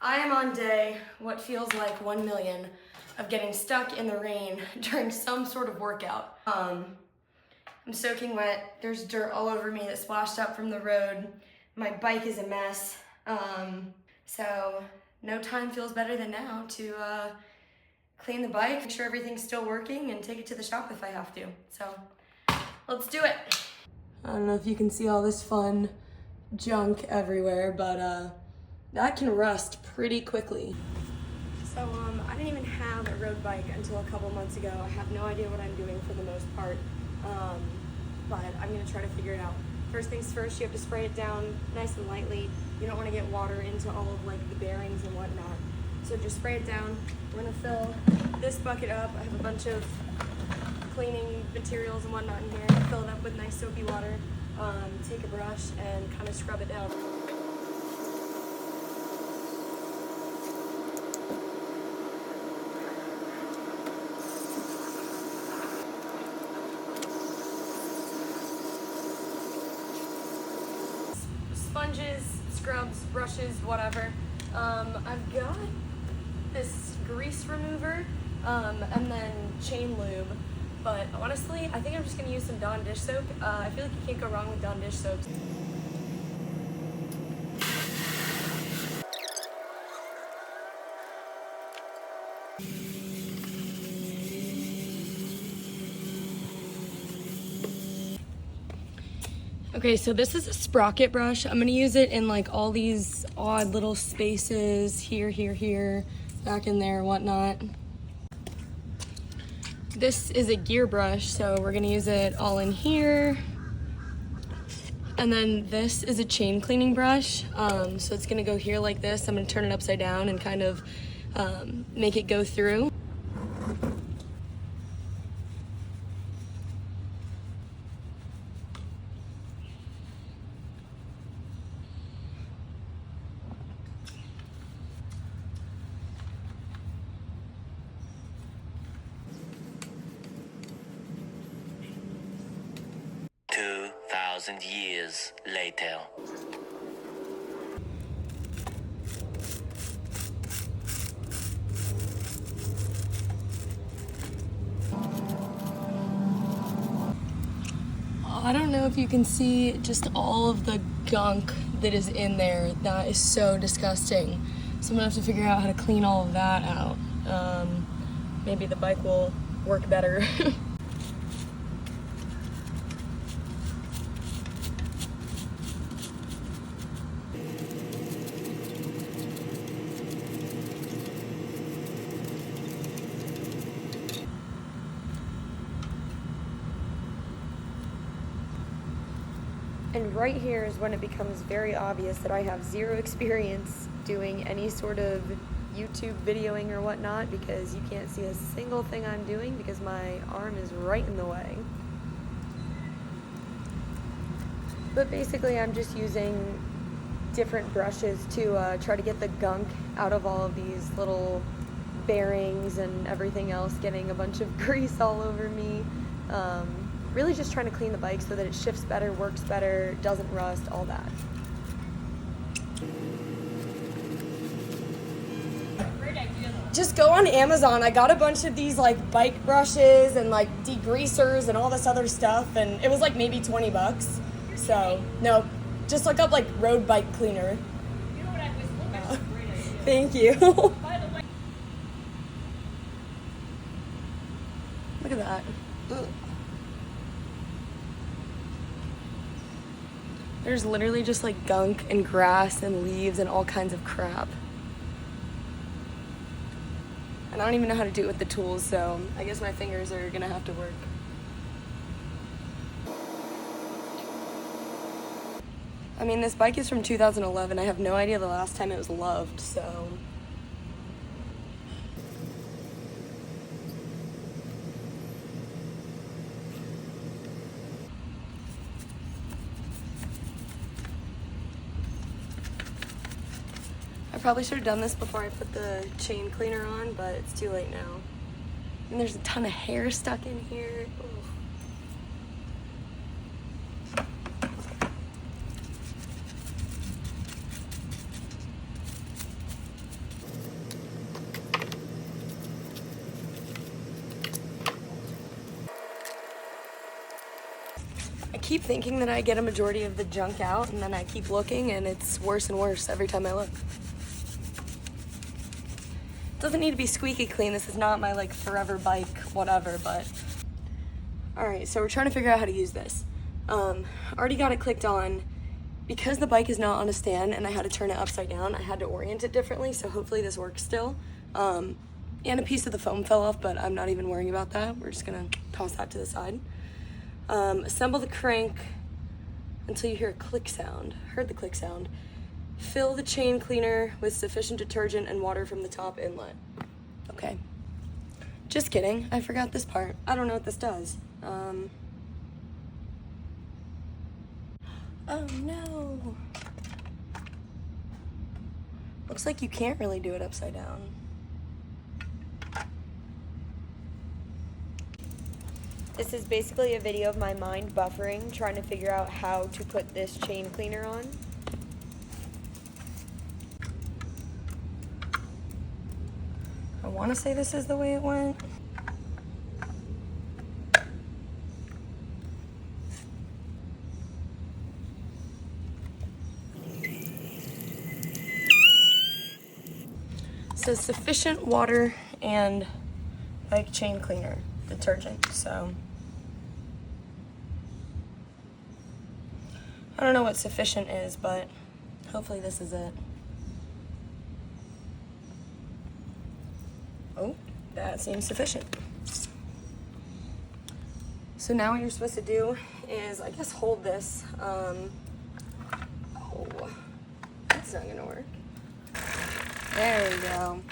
I am on day, what feels like 1 million, of getting stuck in the rain during some sort of workout. I'm soaking wet, there's dirt all over me that splashed up from the road. My bike is a mess. So no time feels better than now to clean the bike, make sure everything's still working, and take it to the shop if I have to. So let's do it. I don't know if you can see all this fun junk everywhere, but that can rust pretty quickly. So I didn't even have a road bike until a couple months ago. I have no idea what I'm doing for the most part, but I'm gonna try to figure it out. First things first, you have to spray it down nice and lightly. You don't want to get water into all of like the bearings and whatnot. So just spray it down. We're gonna fill this bucket up. I have a bunch of cleaning materials and whatnot in here. Fill it up with nice soapy water. Take a brush and kind of scrub it down. Sponges, scrubs, brushes, whatever. I've got this grease remover and then chain lube, but honestly, I think I'm just gonna use some Dawn dish soap. I feel like you can't go wrong with Dawn dish soaps. Okay, so this is a sprocket brush. I'm gonna use it in like all these odd little spaces, here, back in there, whatnot. This is a gear brush, so we're gonna use it all in here. And then this is a chain cleaning brush. So it's gonna go here like this. I'm gonna turn it upside down and kind of make it go through. Years later. I don't know if you can see just all of the gunk that is in there. That is so disgusting. So I'm gonna have to figure out how to clean all of that out. Maybe the bike will work better. And right here is when it becomes very obvious that I have zero experience doing any sort of YouTube videoing or whatnot, because you can't see a single thing I'm doing because my arm is right in the way. But basically I'm just using different brushes to try to get the gunk out of all of these little bearings and everything else, getting a bunch of grease all over me. Really just trying to clean the bike so that it shifts better, works better, doesn't rust, all that. Just go on Amazon. I got a bunch of these like bike brushes and like degreasers and all this other stuff, and it was like maybe 20 bucks. So, no, just look up like road bike cleaner. You know what I was looking for? Great idea. Thank you. By the way, Look at that. Ugh. There's literally just like gunk and grass and leaves and all kinds of crap. And I don't even know how to do it with the tools, so I guess my fingers are gonna have to work. I mean, this bike is from 2011. I have no idea the last time it was loved, so. I probably should have done this before I put the chain cleaner on, but it's too late now. And there's a ton of hair stuck in here. Ugh. keep thinking that I get a majority of the junk out, and then I keep looking, and it's worse and worse every time I look. It doesn't need to be squeaky clean. This is not my like forever bike, whatever, but. All right, so we're trying to figure out how to use this. Already got it clicked on. Because the bike is not on a stand and I had to turn it upside down, I had to orient it differently, so hopefully this works still. And a piece of the foam fell off, but I'm not even worrying about that. We're just gonna toss that to the side. Assemble the crank until you hear a click sound. Heard the click sound. Fill the chain cleaner with sufficient detergent and water from the top inlet. Okay. Just kidding, I forgot this part. I don't know what this does. Oh no. Looks like you can't really do it upside down. This is basically a video of my mind buffering, trying to figure out how to put this chain cleaner on. I want to say this is the way it went. It says sufficient water and bike chain cleaner detergent, so I don't know what sufficient is, but hopefully this is it. Oh, that seems sufficient. So now what you're supposed to do is, I guess, hold this. Oh, that's not gonna work. There we go.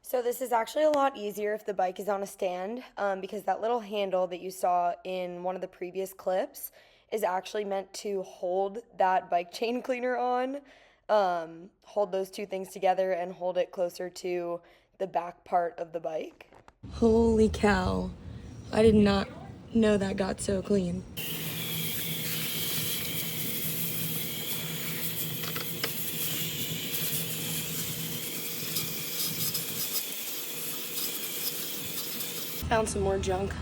So this is actually a lot easier if the bike is on a stand, because that little handle that you saw in one of the previous clips is actually meant to hold that bike chain cleaner on, hold those two things together and hold it closer to the back part of the bike. Holy cow. I did not know that got so clean. Found some more junk.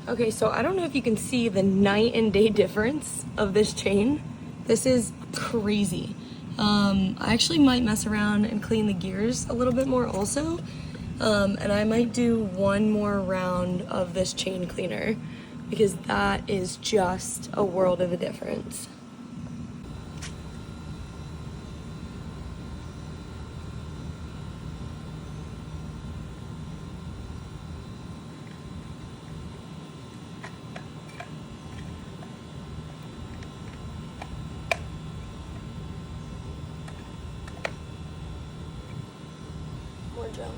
Okay, so I don't know if you can see the night and day difference of this chain. This is crazy. I actually might mess around and clean the gears a little bit more also. And I might do one more round of this chain cleaner, because that is just a world of a difference. More junk.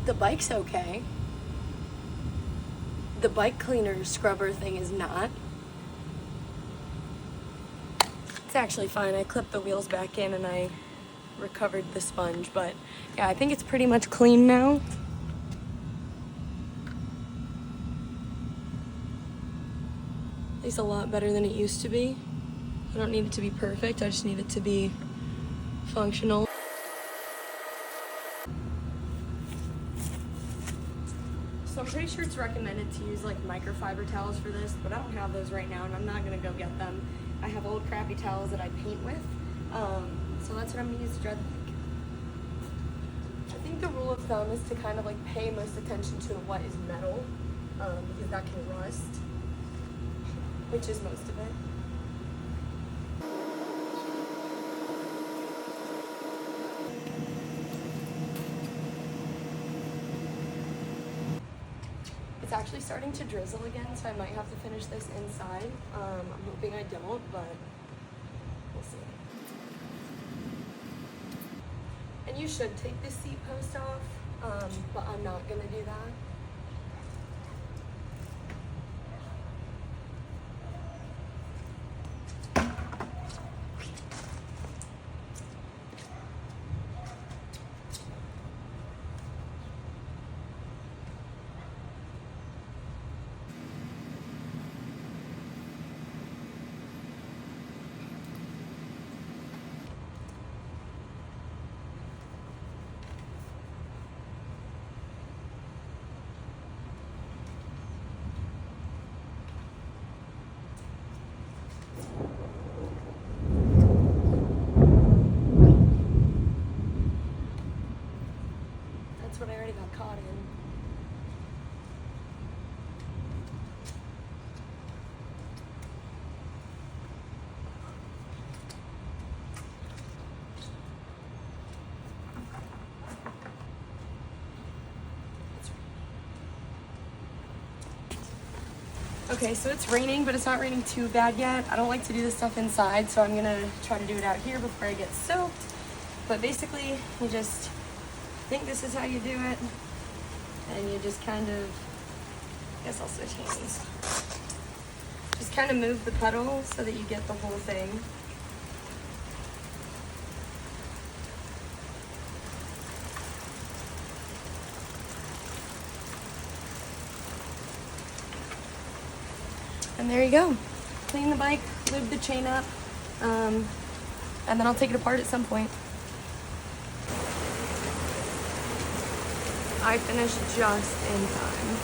The bike's okay. The bike cleaner scrubber thing is not. It's actually fine. I clipped the wheels back in and I recovered the sponge, but yeah, I think it's pretty much clean now. At least a lot better than it used to be. I don't need it to be perfect, I just need it to be functional. So I'm pretty sure it's recommended to use like microfiber towels for this, but I don't have those right now and I'm not gonna go get them. I have old crappy towels that I paint with, so that's what I'm gonna use to dry the bike. I think the rule of thumb is to kind of like pay most attention to what is metal, because that can rust, which is most of it. It's actually starting to drizzle again, so I might have to finish this inside. I'm hoping I don't, but we'll see. And you should take the seat post off, but I'm not gonna do that. That's what I already got caught in. Okay, so it's raining, but it's not raining too bad yet. I don't like to do this stuff inside, so I'm gonna try to do it out here before I get soaked. But basically, you just think this is how you do it, and you just kind of, I guess I'll switch hands. Just kind of move the pedal so that you get the whole thing. And there you go. Clean the bike, lube the chain up, and then I'll take it apart at some point. I finished just in time.